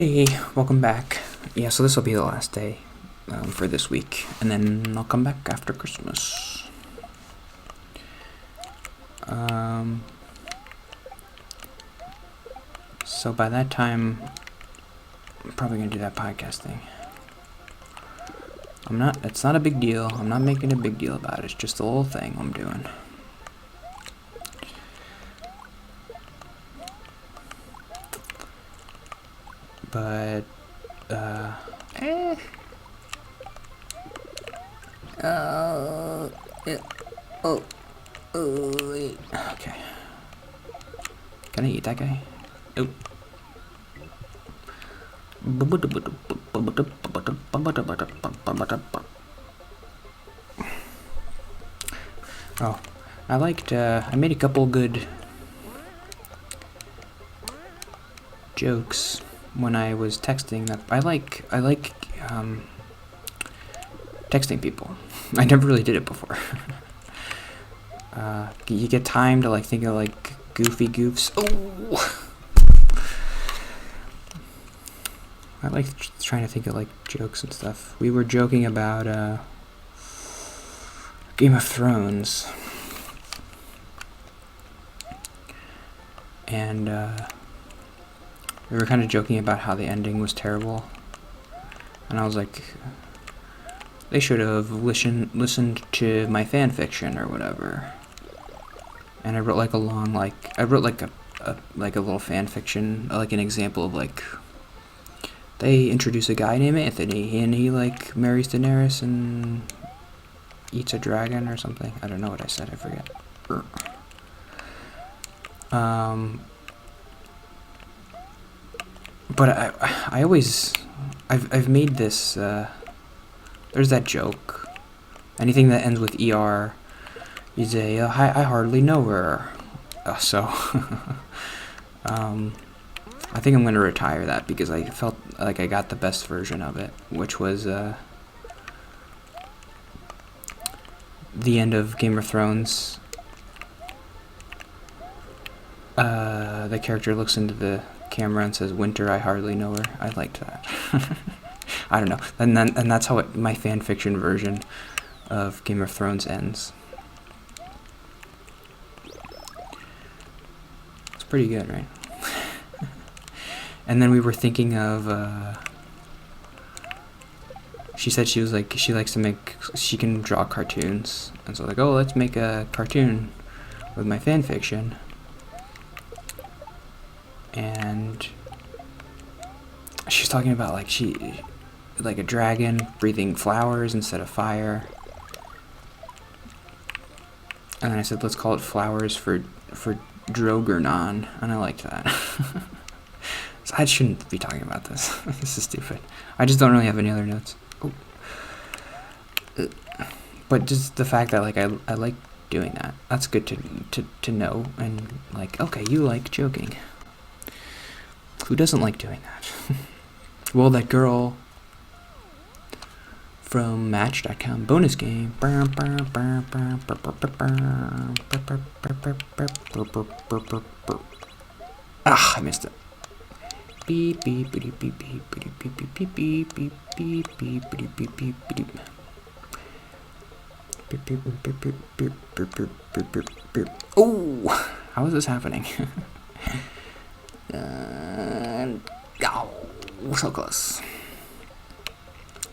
Hey, welcome back. Yeah, so this will be the last day for this week, and then I'll come back after Christmas. So by that time, I'm probably gonna do that podcast thing. It's not a big deal. I'm not making a big deal about it. It's just a little thing I'm doing. But, okay. Can I eat that guy? Oh. Oh, I made a couple good jokes when I was texting. That I like texting people. I never really did it before. You get time to think of goofy goofs. Oh, I like trying to think of jokes and stuff. We were joking about Game of Thrones, and we were kind of joking about how the ending was terrible. And I was like, they should have listened to my fan fiction or whatever. And I wrote a little fan fiction, an example of they introduce a guy named Anthony, and he marries Daenerys and eats a dragon or something. I don't know what I said. I forget. But I've made this. There's that joke. Anything that ends with ER is I hardly know her. I think I'm going to retire that because I felt like I got the best version of it, which was the end of Game of Thrones. The character looks into the camera and says, "Winter, I hardly know her." I liked that. I don't know. And that's how my fan fiction version of Game of Thrones ends. It's pretty good, right? And then we were thinking of, she said she can draw cartoons. And so let's make a cartoon with my fan fiction. And she's talking about a dragon breathing flowers instead of fire. And then I said, let's call it Flowers for Drogonon. And I liked that. So I shouldn't be talking about this. This is stupid. I just don't really have any other notes. Oh. But just the fact that I like doing that. That's good to know. And okay, you like joking. Who doesn't like doing that? Well, that girl from Match.com bonus game. Ah, I missed it. Beep beep beep beep beep beep beep beep beep beep beep beep beep beep beep beep beep. Oh, how is this happening? Oh, so close.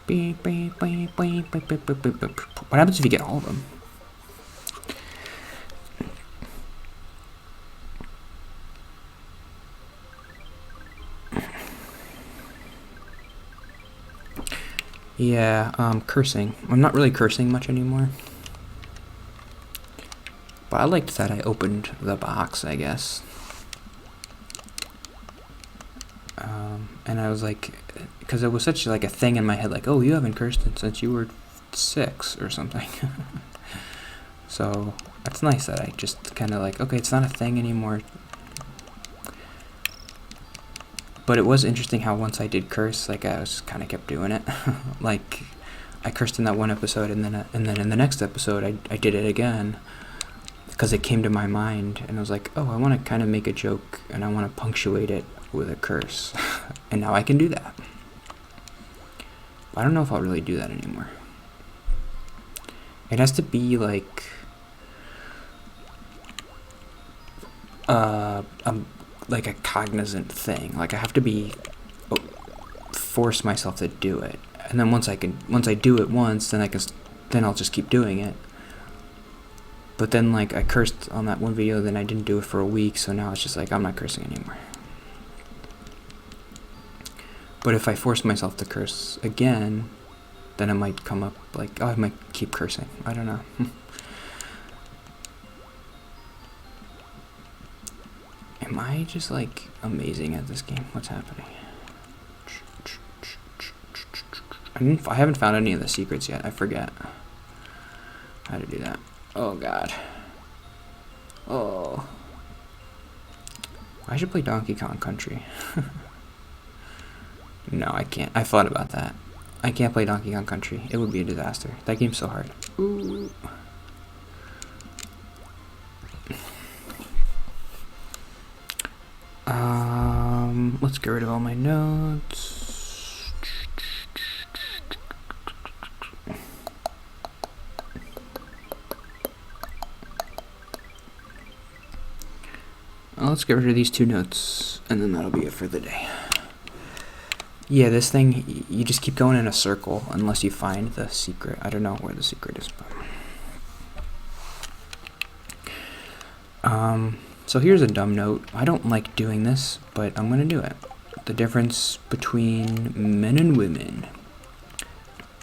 Beep beep beep beep beep beep beep beep. What happens if you get all of them? Yeah, cursing. I'm not really cursing much anymore. But I liked that I opened the box, I guess. And I was because it was such a thing in my head, oh, you haven't cursed since you were 6 or something. So that's nice that I just kind of okay, it's not a thing anymore. But it was interesting how once I did curse, I was kind of kept doing it. I cursed in that one episode, and then in the next episode, I did it again. because it came to my mind, and I was like, oh, I want to kind of make a joke, and I want to punctuate it with a curse. And now I can do that. I don't know if I'll really do that anymore. It has to be like like a cognizant thing. Like I have to be force myself to do it, and then once I do it once, then I'll just keep doing it. But then like I cursed on that one video, then I didn't do it for a week, so now it's just like I'm not cursing anymore. But if I force myself to curse again, then it might come up like, oh, I might keep cursing. I don't know. Am I just like amazing at this game? What's happening? I haven't found any of the secrets yet. I forget how to do that. Oh god. Oh. I should play Donkey Kong Country. No, I can't. I thought about that. I can't play Donkey Kong Country. It would be a disaster. That game's so hard. Ooh. Let's get rid of all my notes. Let's get rid of these 2 notes, and then that'll be it for the day. Yeah, this thing, you just keep going in a circle unless you find the secret. I don't know where the secret is, but... So here's a dumb note. I don't like doing this, but I'm gonna do it. The difference between men and women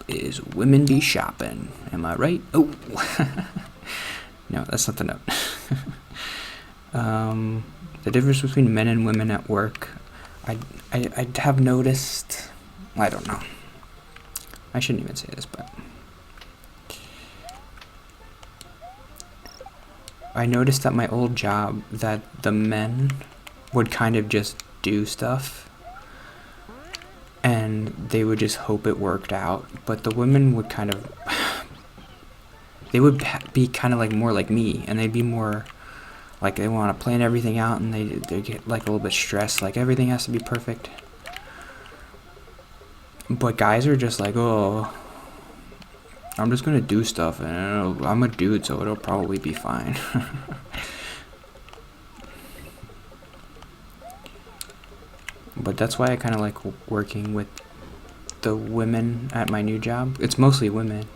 is women be shopping. Am I right? Oh! No, that's not the note. The difference between men and women at work, I have noticed, I don't know. I shouldn't even say this, but I noticed at my old job that the men would kind of just do stuff and they would just hope it worked out, but the women would kind of, they would be kind of like more like me, and they'd be more like they want to plan everything out, and they get like a little bit stressed, like everything has to be perfect. But guys are just like, oh, I'm just gonna do stuff, and I'm a dude, so it'll probably be fine. But that's why I kind of like working with the women at my new job. It's mostly women,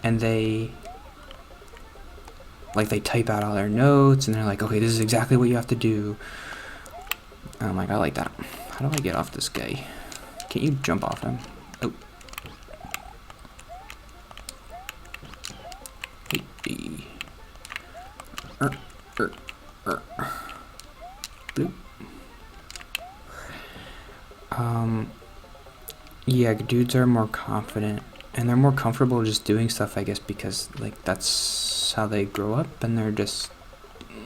and they type out all their notes, and they're like, okay, this is exactly what you have to do. And I'm like, I like that. How do I get off this guy? Can't you jump off him? Oh. Hey. Bloop. Yeah, dudes are more confident, and they're more comfortable just doing stuff, I guess, because like that's how they grow up, and they're just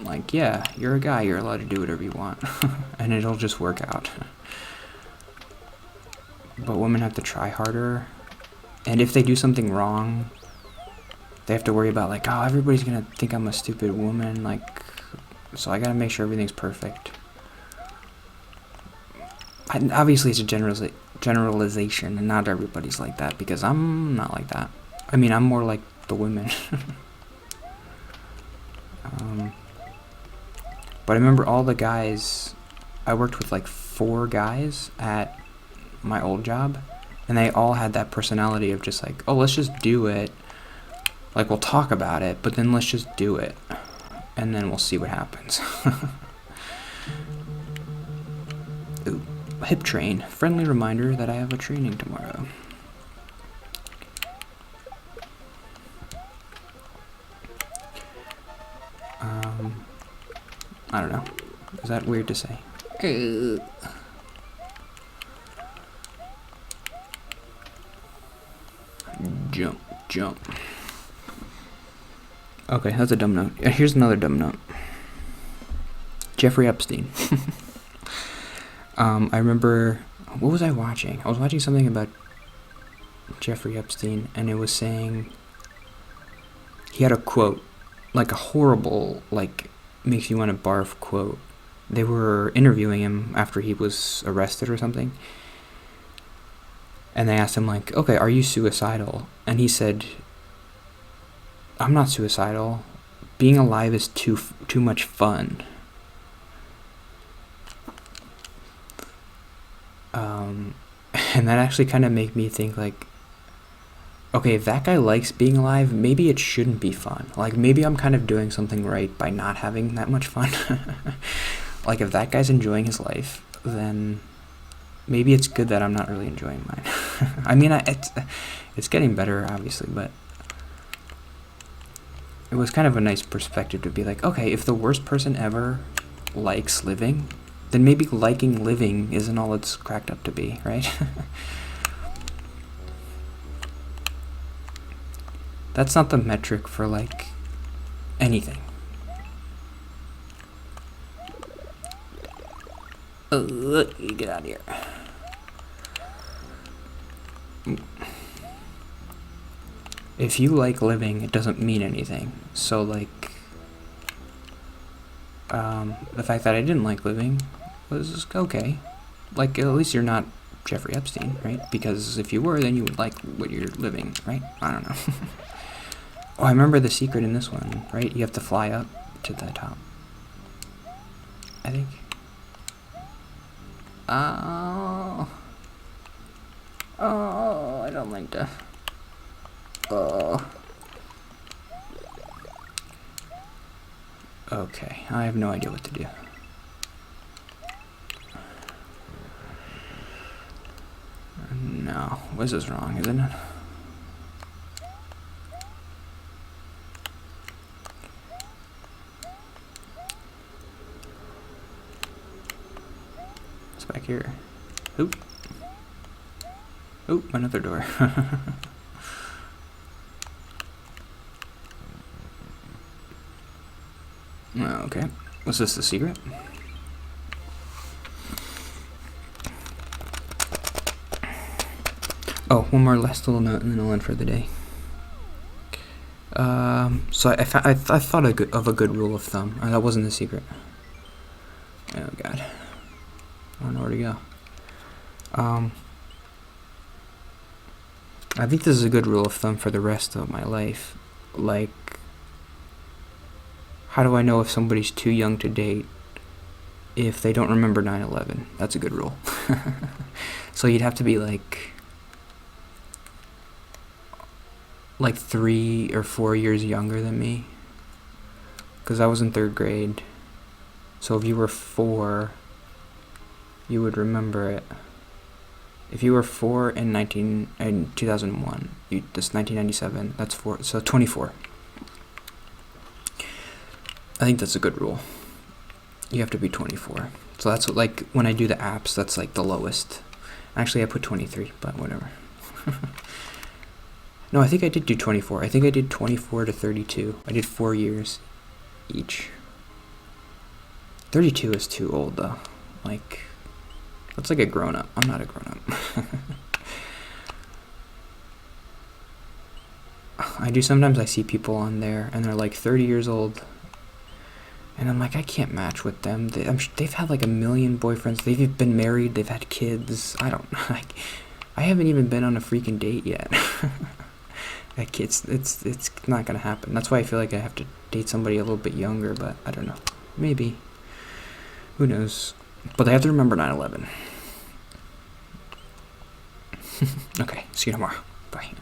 like, yeah, you're a guy, you're allowed to do whatever you want. And it'll just work out. But women have to try harder, and if they do something wrong, they have to worry about like, oh, everybody's gonna think I'm a stupid woman, like, so I gotta make sure everything's perfect. Obviously it's a generalization, and not everybody's like that, because I'm not like that. I mean, I'm more like the women. But I remember all the guys, I worked with like 4 guys at my old job, and they all had that personality of just like, oh, let's just do it. Like, we'll talk about it, but then let's just do it, and then we'll see what happens. Ooh, hip train. Friendly reminder that I have a training tomorrow. I don't know. Is that weird to say? Jump. Okay, that's a dumb note. Here's another dumb note. Jeffrey Epstein. I remember, what was I watching? I was watching something about Jeffrey Epstein, and it was saying, he had a quote, like a horrible, like, makes you want to barf quote, They were interviewing him after he was arrested or something. And they asked him, like, okay, are you suicidal? And he said, I'm not suicidal. Being alive is too much fun. And that actually kind of made me think, like, okay, if that guy likes being alive, maybe it shouldn't be fun. Like, maybe I'm kind of doing something right by not having that much fun. Like, if that guy's enjoying his life, then maybe it's good that I'm not really enjoying mine. I mean, it's getting better, obviously, but it was kind of a nice perspective to be like, okay, if the worst person ever likes living, then maybe liking living isn't all it's cracked up to be, right? That's not the metric for, like, anything. You get out of here. If you like living, it doesn't mean anything. So, like, the fact that I didn't like living was okay. Like, at least you're not Jeffrey Epstein, right? Because if you were, then you would like what you're living, right? I don't know. Oh, I remember the secret in this one, right? You have to fly up to the top, I think. Oh, I don't like that. Oh. Okay, I have no idea what to do. No, this is wrong, isn't it? What's back here? Oop. Oop, another door. Okay, was this the secret? Oh, one more last little note and then I'll end for the day. So I thought of a good rule of thumb. That wasn't the secret. Oh god, I don't know where to go. I think this is a good rule of thumb for the rest of my life. Like, how do I know if somebody's too young to date if they don't remember 9/11? That's a good rule. So you'd have to be like 3 or 4 years younger than me, because I was in 3rd grade. So if you were 4, you would remember it. If you were 4 in 2001, that's 1997. That's 4. So 24. I think that's a good rule. You have to be 24. So that's what, like, when I do the apps, that's like the lowest. Actually, I put 23, but whatever. No, I think I did do 24. I think I did 24 to 32. I did 4 years each. 32 is too old, though. Like, that's like a grown-up. I'm not a grown-up. I do sometimes. I see people on there, and they're like 30 years old. And I'm like, I can't match with them. They've had like a million boyfriends. They've been married. They've had kids. I don't like. I haven't even been on a freaking date yet. Like, it's not gonna happen. That's why I feel like I have to date somebody a little bit younger. But I don't know. Maybe. Who knows? But they have to remember 9/11. Okay. See you tomorrow. Bye.